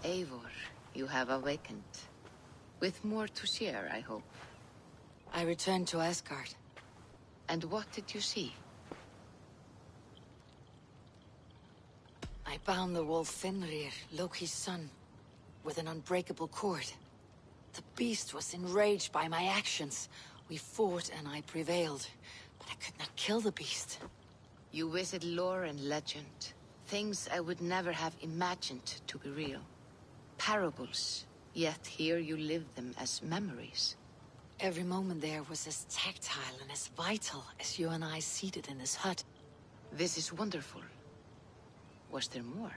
Eivor, you have awakened. With more to share, I hope. I returned to Asgard. And what did you see? I bound the wolf Fenrir, Loki's son, with an unbreakable cord. The beast was enraged by my actions. We fought and I prevailed, but I could not kill the beast. You visit lore and legend. Things I would never have imagined to be real. Parables, Yet here you live them as memories. Every moment there was as tactile and as vital as you and I seated in this hut. This is wonderful. Was there more?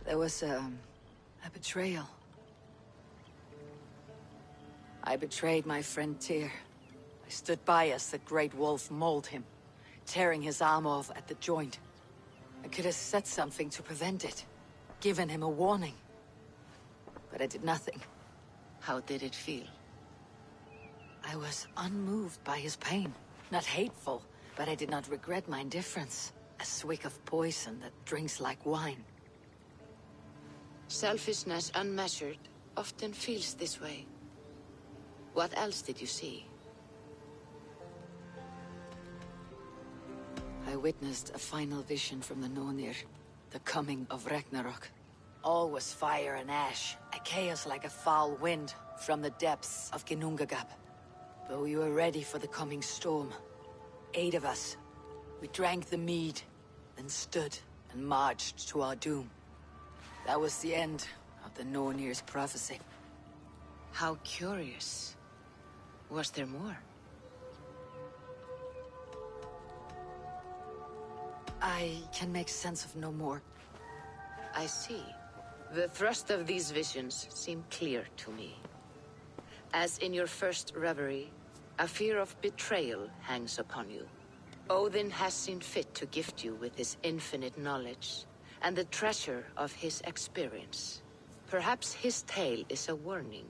There was a betrayal. I betrayed my friend Tyr. I stood by as the Great Wolf mauled him, tearing his arm off at the joint. I could have said something to prevent it, given him a warning. But I did nothing. How did it feel? I was unmoved by his pain. Not hateful, but I did not regret my indifference. A swig of poison that drinks like wine. Selfishness unmeasured often feels this way. What else did you see? I witnessed a final vision from the Nornir, the coming of Ragnarok. All was fire and ash, a chaos like a foul wind from the depths of Ginnungagap. But we were ready for the coming storm. 8 of us. We drank the mead, then stood and marched to our doom. That was the end of the Nornir's prophecy. How curious. Was there more? I can make sense of no more. I see. The thrust of these visions seem clear to me. As in your first reverie, a fear of betrayal hangs upon you. Odin has seen fit to gift you with his infinite knowledge, and the treasure of his experience. Perhaps his tale is a warning.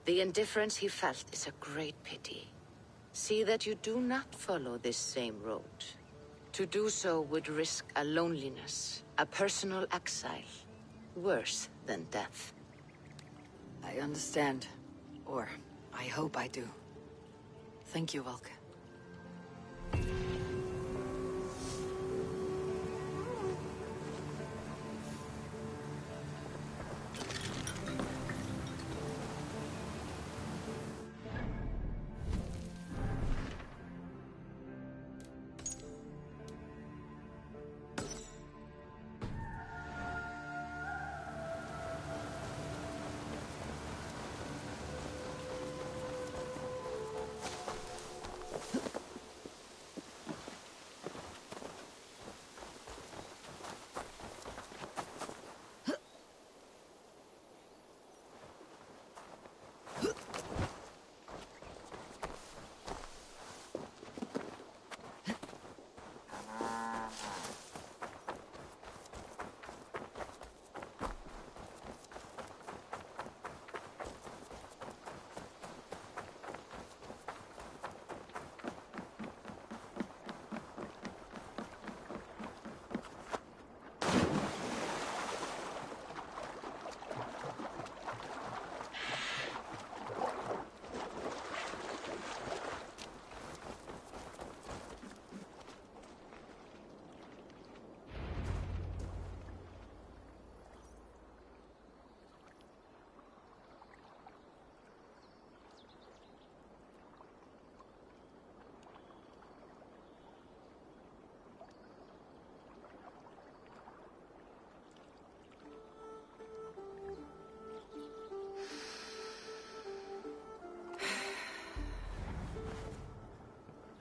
The indifference he felt is a great pity. See that you do not follow this same road. To do so would risk a loneliness, a personal exile, worse than death. I understand. Or, I hope I do. Thank you, Valka.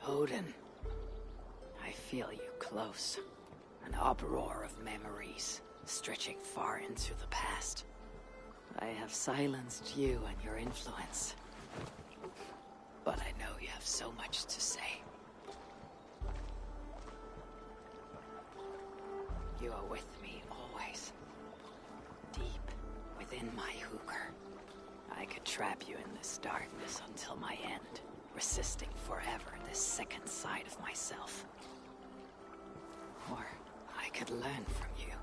Odin, I feel you close. An uproar of memories, stretching far into the past. I have silenced you and your influence. But I know you have so much to say. You are with me always. Deep within my hooker. I could trap you in this darkness until my end, resisting forever this second side of myself. Or I could learn from you,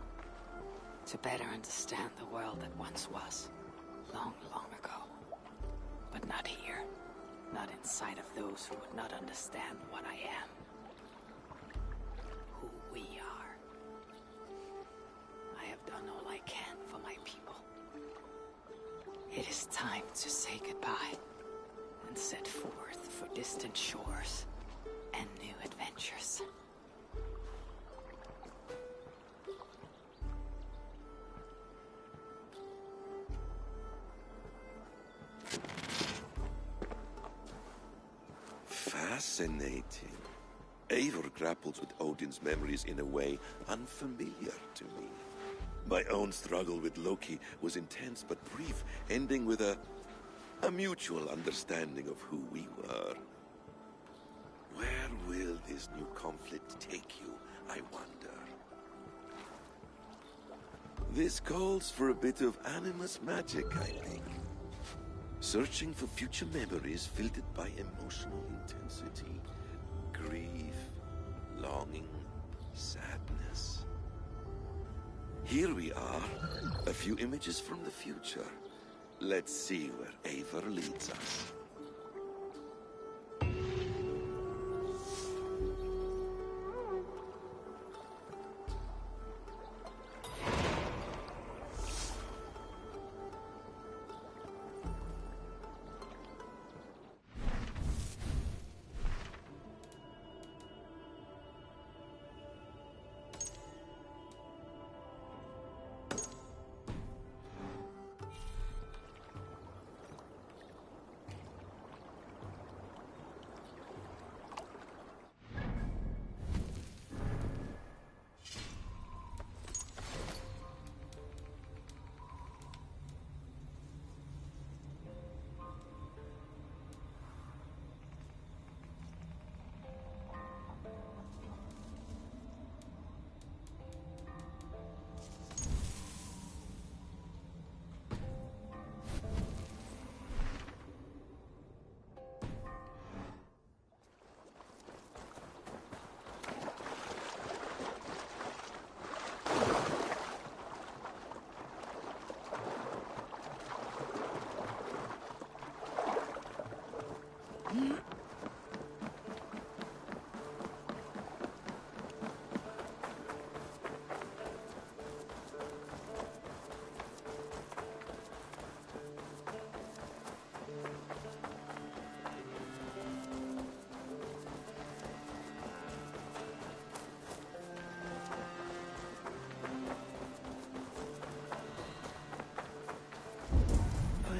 to better understand the world that once was, long, long ago. But not here, not inside of those who would not understand what I am. Who we are. I have done all I can for my people. It is time to say goodbye and set forth for distant shores and new adventures. Fascinating. Eivor grapples with Odin's memories in a way unfamiliar to me. My own struggle with Loki was intense but brief, ending with a mutual understanding of who we were. Where will this new conflict take you, I wonder? This calls for a bit of animus magic, I think. Searching for future memories filtered by emotional intensity, grief, longing, sadness. Here we are, a few images from the future. Let's see where Eivor leads us.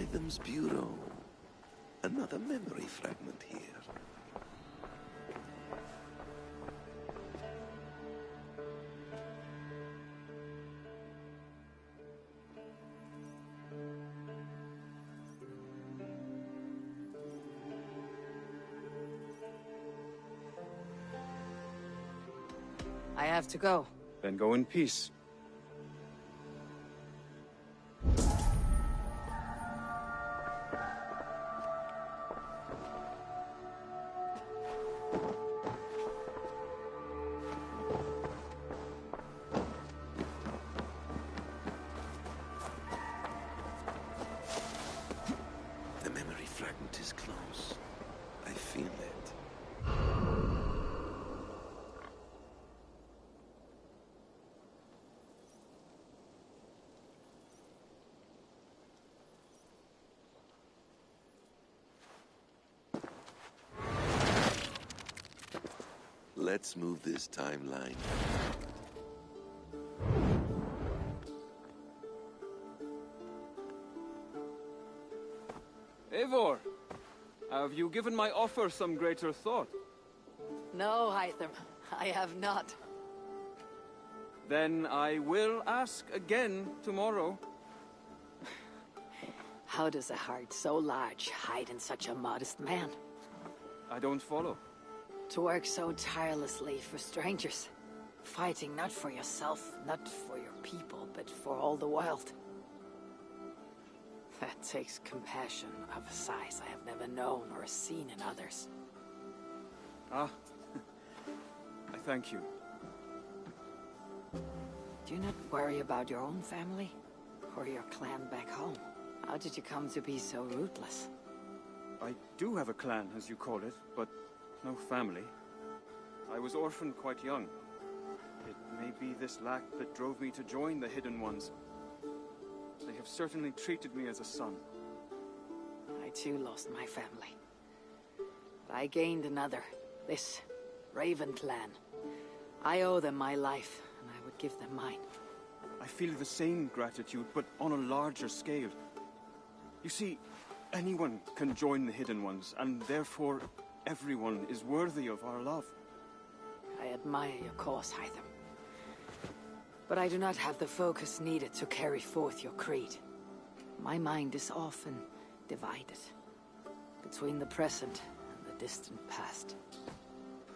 Items Bureau. Another memory fragment here. I have to go. Then go in peace. The memory fragment is close. I feel it. Let's move this timeline. Eivor, have you given my offer some greater thought? No, Hytham, I have not. Then I will ask again tomorrow. How does a heart so large hide in such a modest man? I don't follow. To work so tirelessly for strangers. Fighting not for yourself, not for your people, but for all the world. That takes compassion of a size I have never known or seen in others. Ah, I thank you. Do you not worry about your own family? Or your clan back home? How did you come to be so ruthless? I do have a clan, as you call it, but no family. I was orphaned quite young. It may be this lack that drove me to join the Hidden Ones. They have certainly treated me as a son. I too lost my family. But I gained another. This Raven clan. I owe them my life, and I would give them mine. I feel the same gratitude, but on a larger scale. You see, anyone can join the Hidden Ones, and therefore, everyone is worthy of our love. I admire your cause, Hytham. But I do not have the focus needed to carry forth your creed. My mind is often divided between the present and the distant past.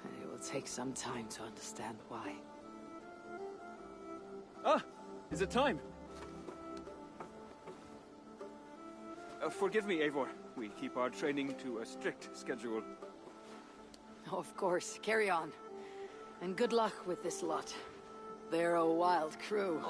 And it will take some time to understand why. Ah! Is it time? Forgive me, Eivor. We keep our training to a strict schedule. Oh, of course. Carry on. And good luck with this lot. They're a wild crew.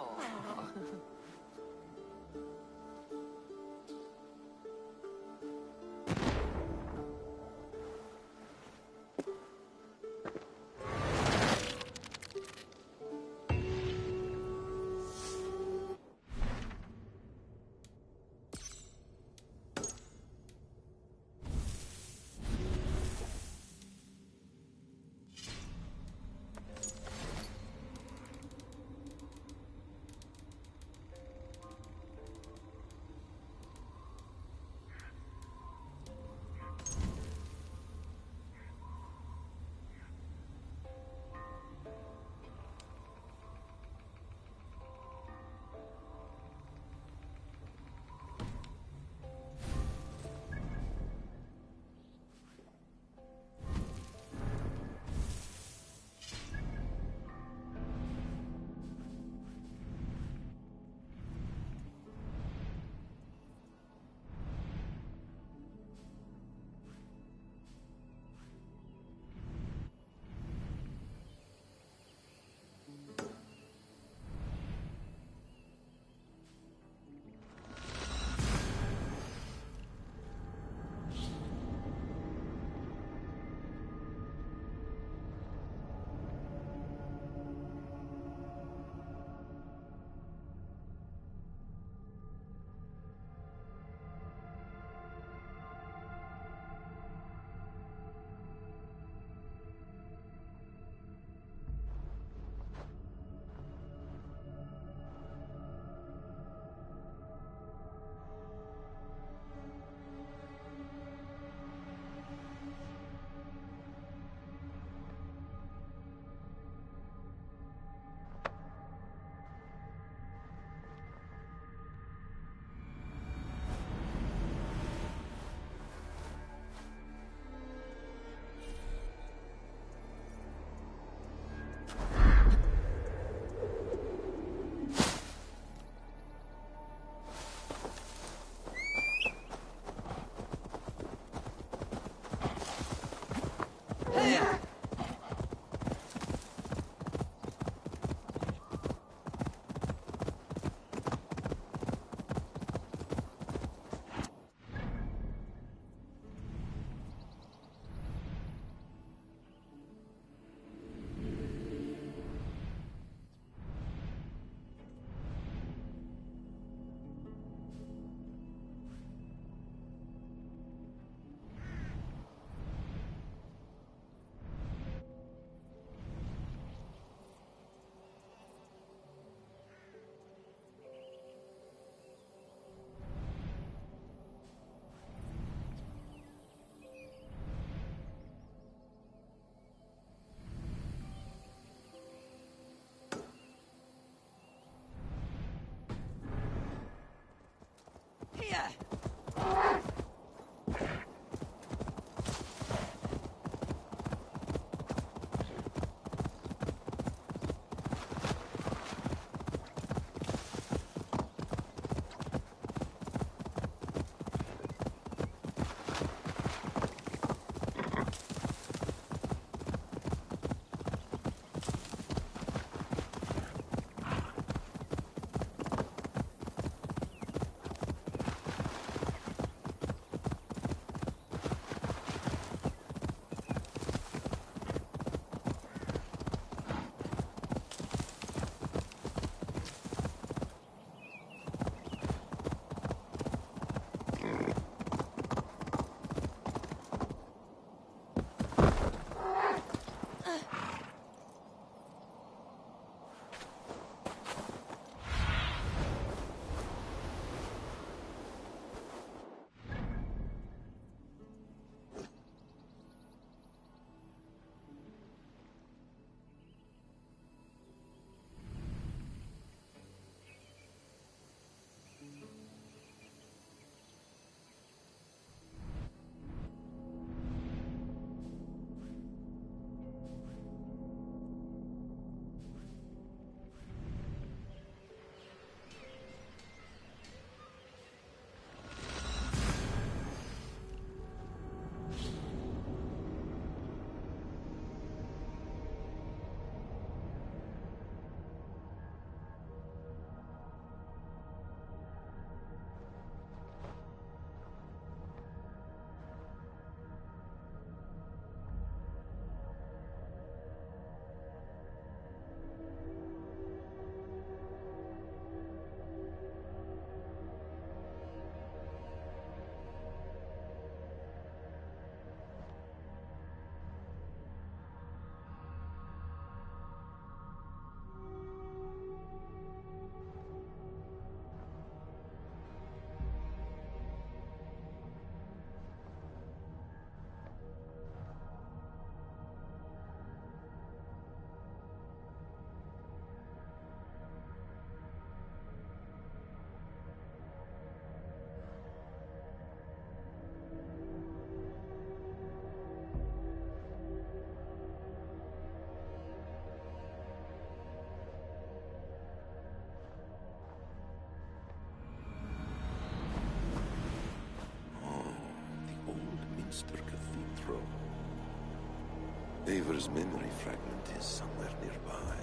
Eivor's memory fragment is somewhere nearby.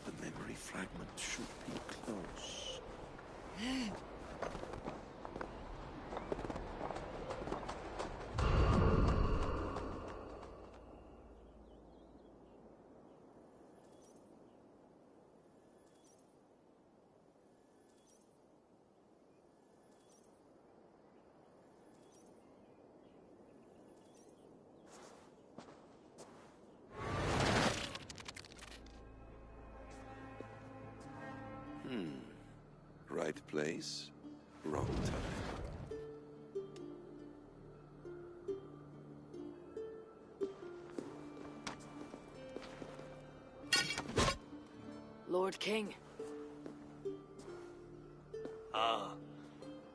The memory fragment should be close. Right place, wrong time. Lord King. Ah,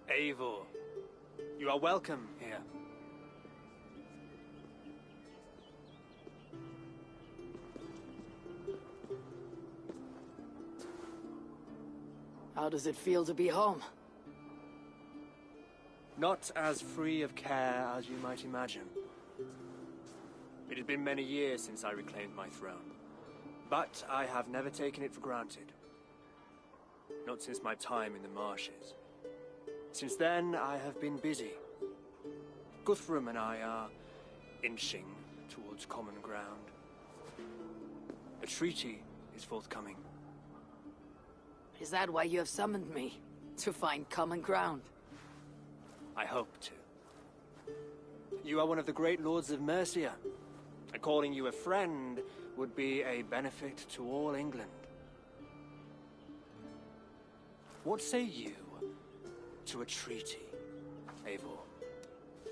Eivor. You are welcome here. How does it feel to be home? Not as free of care as you might imagine. It had been many years since I reclaimed my throne, but I have never taken it for granted. Not since my time in the marshes. Since then, I have been busy. Guthrum and I are inching towards common ground. A treaty is forthcoming. Is that why you have summoned me? To find common ground? I hope to. You are one of the great lords of Mercia, and calling you a friend would be a benefit to all England. What say you to a treaty, Eivor?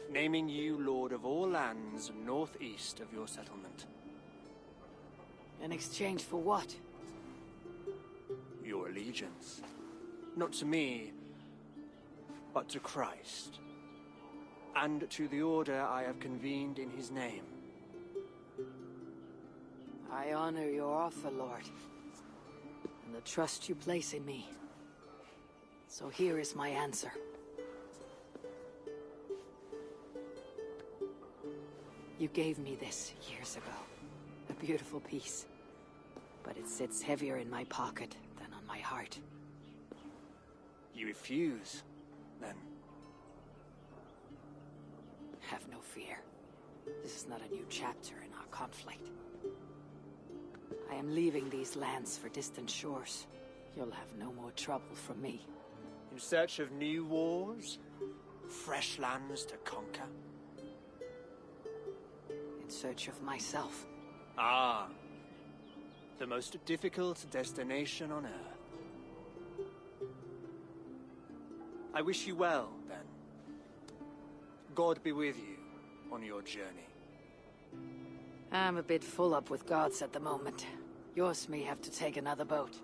Naming you lord of all lands northeast of your settlement. In exchange for what? Your allegiance. Not to me, but to Christ. And to the order I have convened in his name. I honor your offer, Lord, and the trust you place in me. So here is my answer. You gave me this years ago. A beautiful piece. But it sits heavier in my pocket than on my heart. You refuse, then? Have no fear. This is not a new chapter in our conflict. I am leaving these lands for distant shores. You'll have no more trouble from me. In search of new wars? Fresh lands to conquer? In search of myself. Ah. The most difficult destination on Earth. I wish you well, then. God be with you on your journey. I'm a bit full up with gods at the moment. Yours may have to take another boat.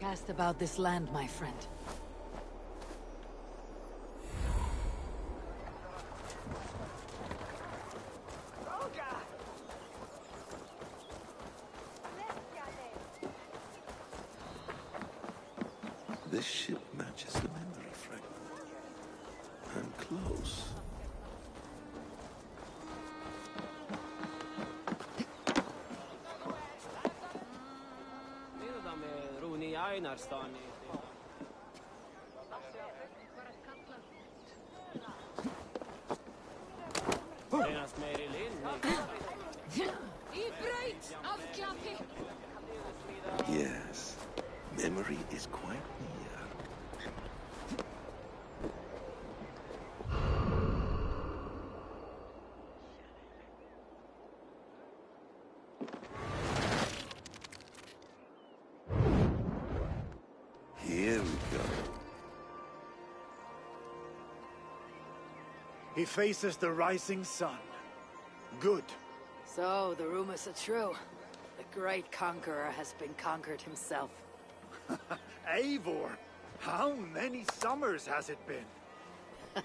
Cast about this land, my friend. This ship matches the memory fragment. I'm close. Yes, memory is quite near. Here we go. He faces the rising sun. Good. So, the rumors are true. The great conqueror has been conquered himself. Eivor, how many summers has it been?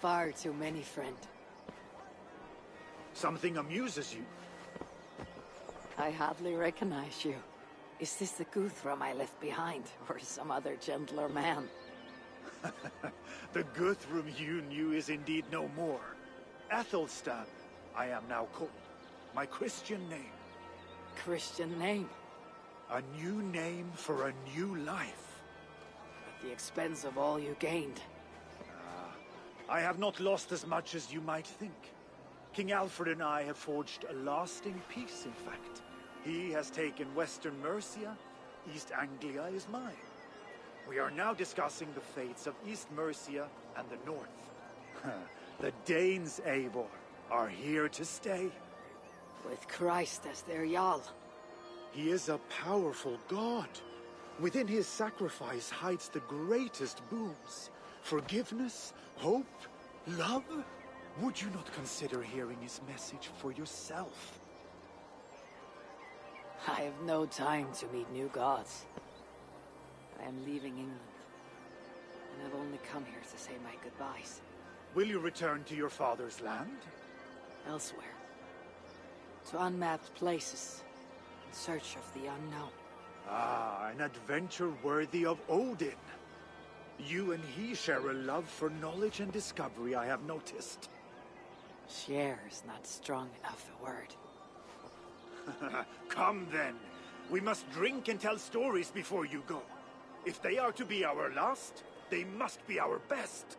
Far too many, friend. Something amuses you. I hardly recognize you. Is this the Guthrum I left behind, or some other gentler man? The Guthrum you knew is indeed no more. Athelstan, I am now called. My Christian name. Christian name, A new name for a new life. at the expense of all you gained. I have not lost as much as you might think. King Alfred and I have forged a lasting peace, in fact. He has taken Western Mercia, East Anglia is mine. We are now discussing the fates of East Mercia and the North. The Danes, Eivor, are here to stay. With Christ as their Jarl. He is a powerful god. Within his sacrifice hides the greatest boons. Forgiveness, hope, love. Would you not consider hearing his message for yourself? I have no time to meet new gods. I am leaving England, and I've only come here to say my goodbyes. Will you return to your father's land? Elsewhere. To unmapped places, in search of the unknown. Ah, an adventure worthy of Odin. You and he share a love for knowledge and discovery, I have noticed. Share is not strong enough a word. Come then. We must drink and tell stories before you go. If they are to be our last, they must be our best.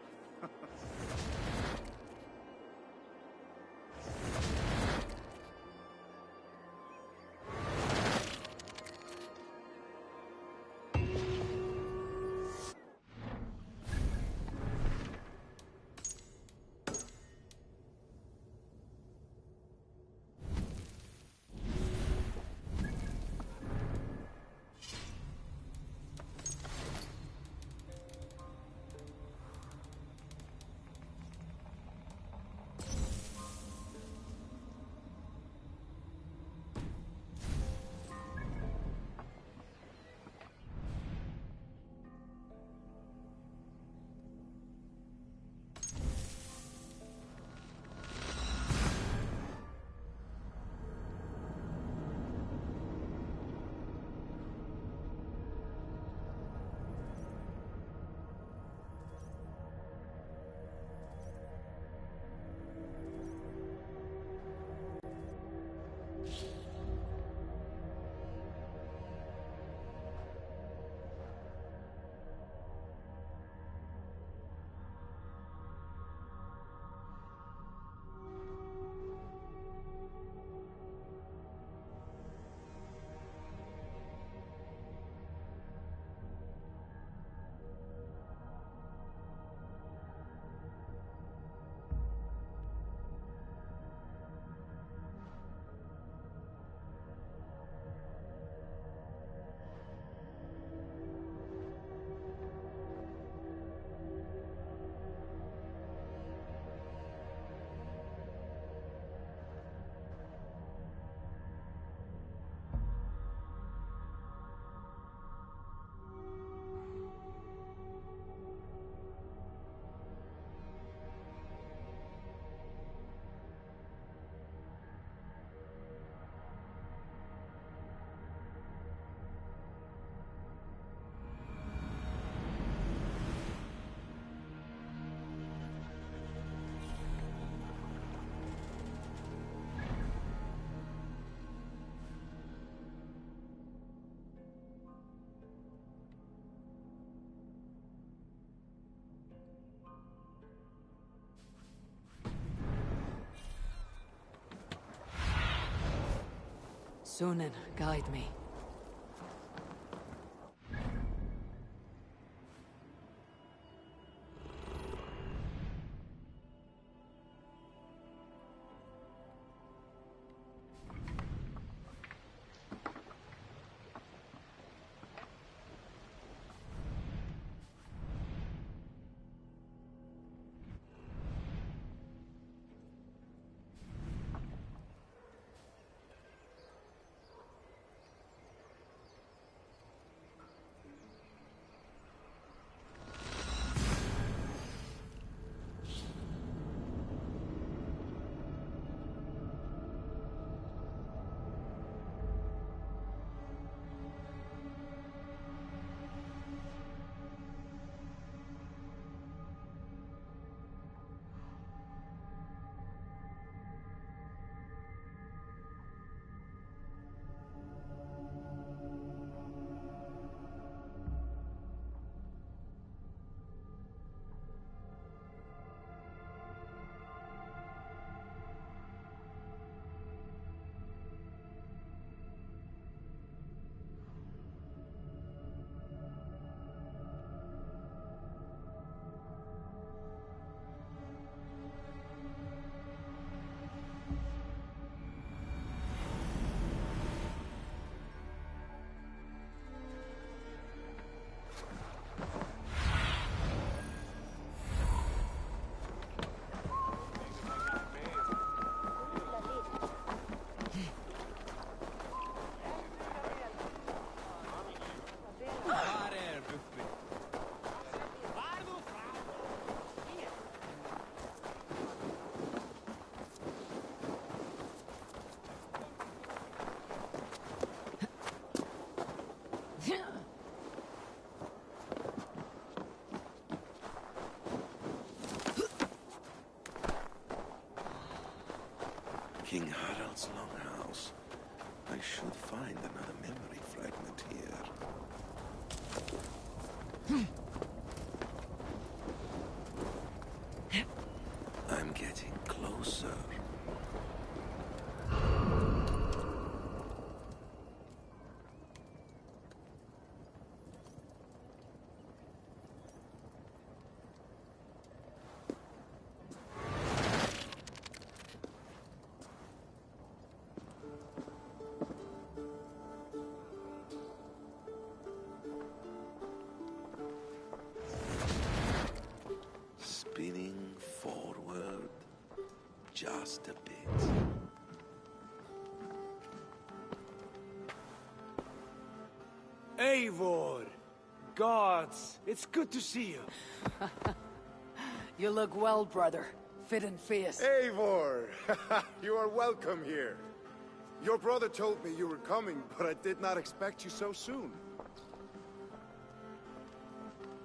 Sunan, guide me. King Harald's Longhouse. I should find another memory fragment here. I'm getting closer. Spinning forward just a bit. Eivor! Gods, it's good to see you. You look well, brother. Fit and fierce. Eivor! You are welcome here. Your brother told me you were coming, but I did not expect you so soon.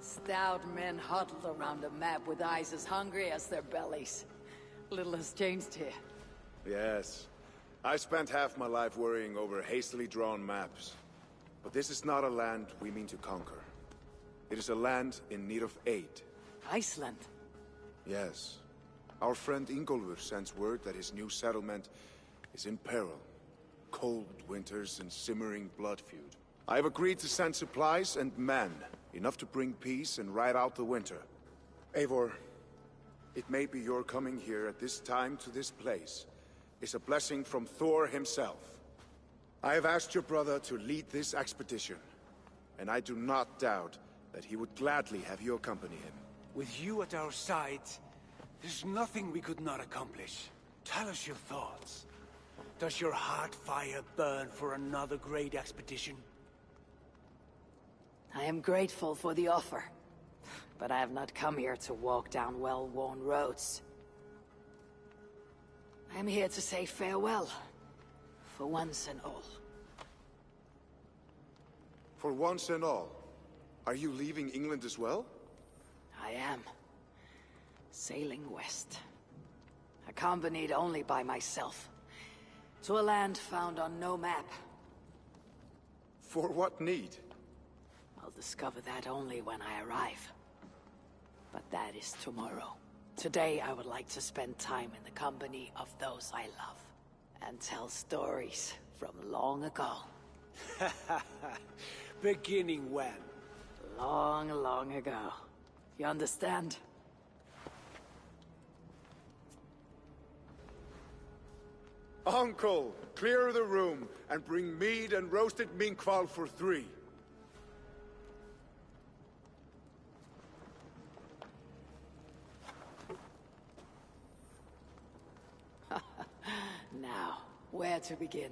Stout men huddled around a map with eyes as hungry as their bellies. Little has changed here. Yes. I spent half my life worrying over hastily drawn maps. But this is not a land we mean to conquer. It is a land in need of aid. Iceland? Yes. Our friend Ingólfur sends word that his new settlement is in peril. Cold winters and simmering blood feud. I have agreed to send supplies and men, enough to bring peace and ride out the winter. Eivor, it may be your coming here at this time to this place is a blessing from Thor himself. I have asked your brother to lead this expedition, and I do not doubt that he would gladly have you accompany him. With you at our sides, there's nothing we could not accomplish. Tell us your thoughts. Does your heart fire burn for another great expedition? I am grateful for the offer, but I have not come here to walk down well-worn roads. I am here to say farewell, for once and all. For once and all, are you leaving England as well? I am. Sailing west. Accompanied only by myself. To a land found on no map. For what need? I'll discover that only when I arrive. But that is tomorrow. Today I would like to spend time in the company of those I love. And tell stories from long ago. Beginning when? Long, long ago. You understand? Uncle, clear the room and bring mead and roasted minkwal for 3. Now, where to begin?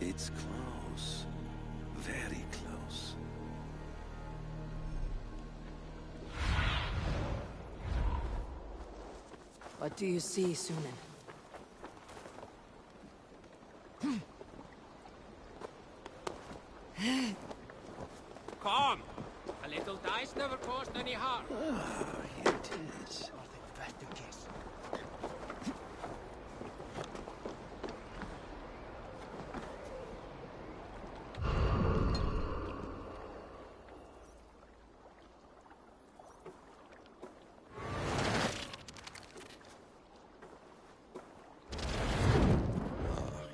It's close. Very close. What do you see, Sunan? Come! A little dice never caused any harm. Ah, here it is.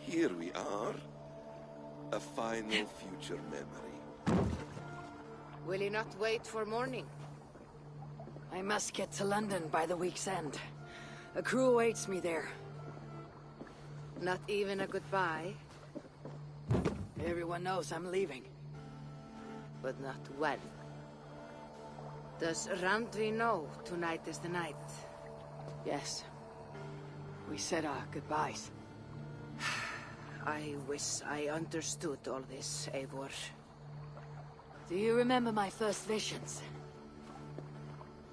Here we are. A final future memory. Will you not wait for morning? I must get to London by the week's end. A crew awaits me there. Not even a goodbye, Everyone knows I'm leaving. but not when. Does Randvi know tonight is the night? Yes. We said our goodbyes. I wish I understood all this, Eivor. Do you remember my first visions?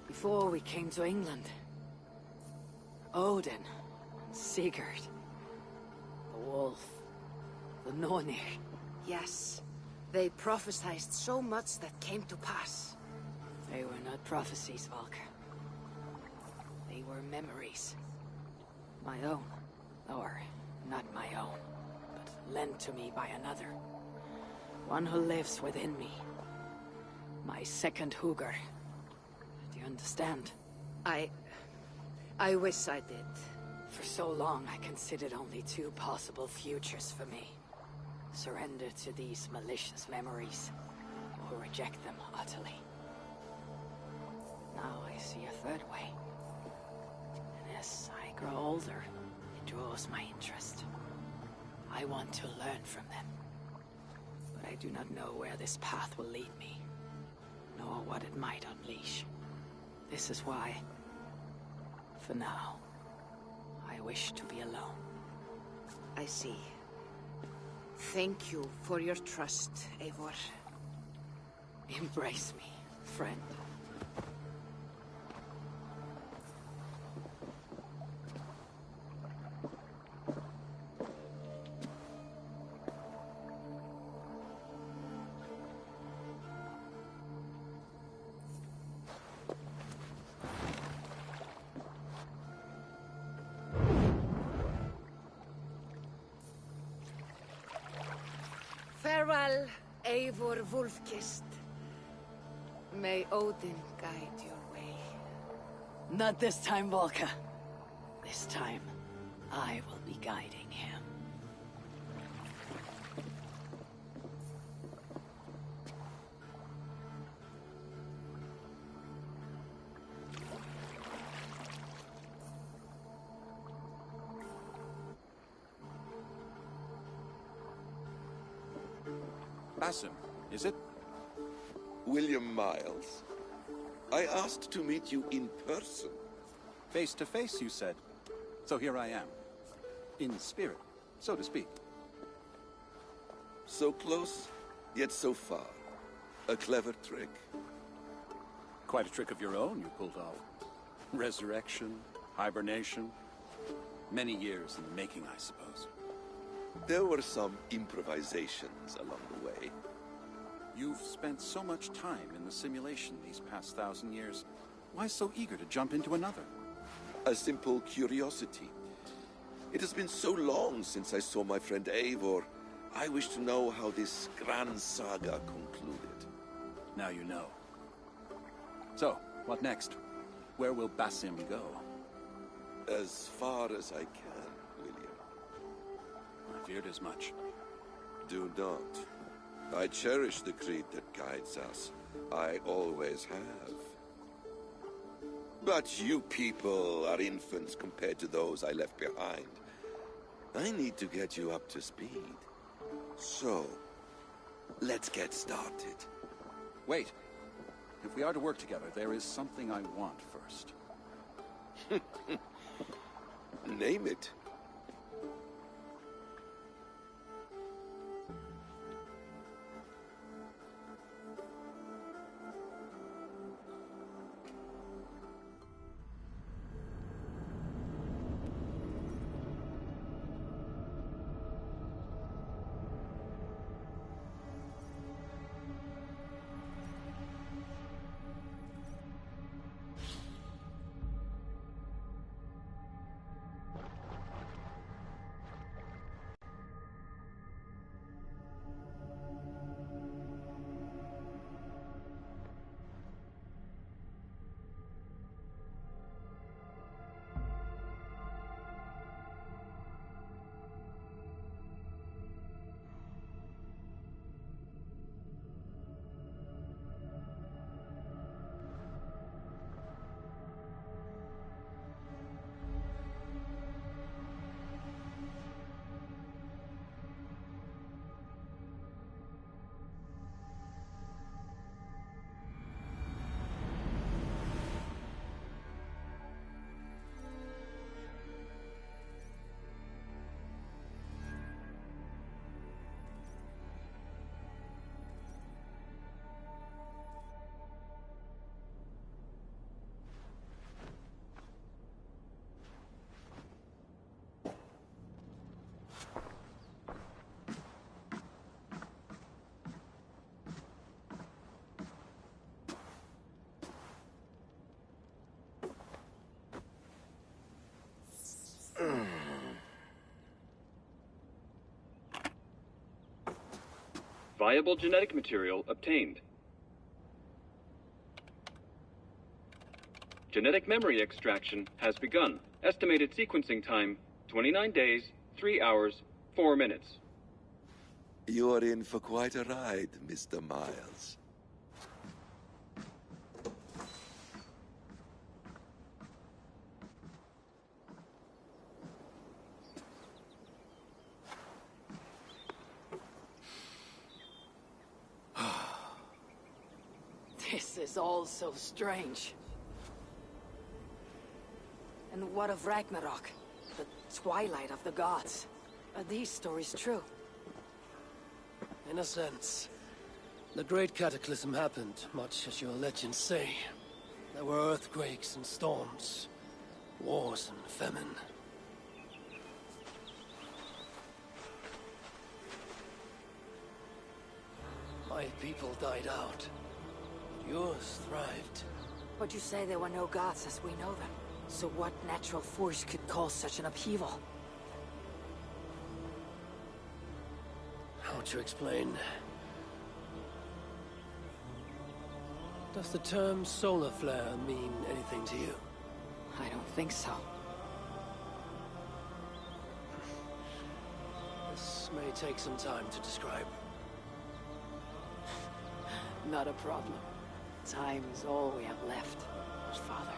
Before we came to England. Odin, Sigurd, the wolf, the Nornir. Yes. They prophesied so much that came to pass. They were not prophecies, Valka. They were memories. My own. Or not my own, but lent to me by another. One who lives within me. My second Hugr. Do you understand? I wish I did. For so long, I considered only two possible futures for me. Surrender to these malicious memories, or reject them utterly. Now I see a third way. And as I grow older, it draws my interest. I want to learn from them. But I do not know where this path will lead me, nor what it might unleash. This is why, for now, I wish to be alone. I see. Thank you for your trust, Eivor. Embrace me, friend. Farewell, Eivor Wolfkist. May Odin guide your way. Not this time, Volka. This time, I will be guiding him. Basim, is it? William Miles. I asked to meet you in person. Face to face, you said. So here I am. In spirit, so to speak. So close, yet so far. A clever trick. Quite a trick of your own you pulled off. Resurrection, hibernation. Many years in the making, I suppose. There were some improvisations along the way. You've spent so much time in the simulation these past 1,000 years. Why so eager to jump into another? A simple curiosity. It has been so long since I saw my friend Eivor. I wish to know how this grand saga concluded. Now you know. So, what next? Where will Basim go? As far as I can, William. I feared as much. Do not. I cherish the creed that guides us. I always have. But you people are infants compared to those I left behind. I need to get you up to speed. So, let's get started. Wait. If we are to work together, there is something I want first. Name it. Viable genetic material obtained. Genetic memory extraction has begun. Estimated sequencing time, 29 days, 3 hours, 4 minutes. You're in for quite a ride, Mr. Miles. This is all so strange. And what of Ragnarok? The twilight of the gods? Are these stories true? In a sense. The Great Cataclysm happened, much as your legends say. There were earthquakes and storms, wars and famine. My people died out. Yours thrived. But you say there were no gods as we know them. So what natural force could cause such an upheaval? How to explain? Does the term solar flare mean anything to you? I don't think so. This may take some time to describe. Not a problem. Time is all we have left, Father.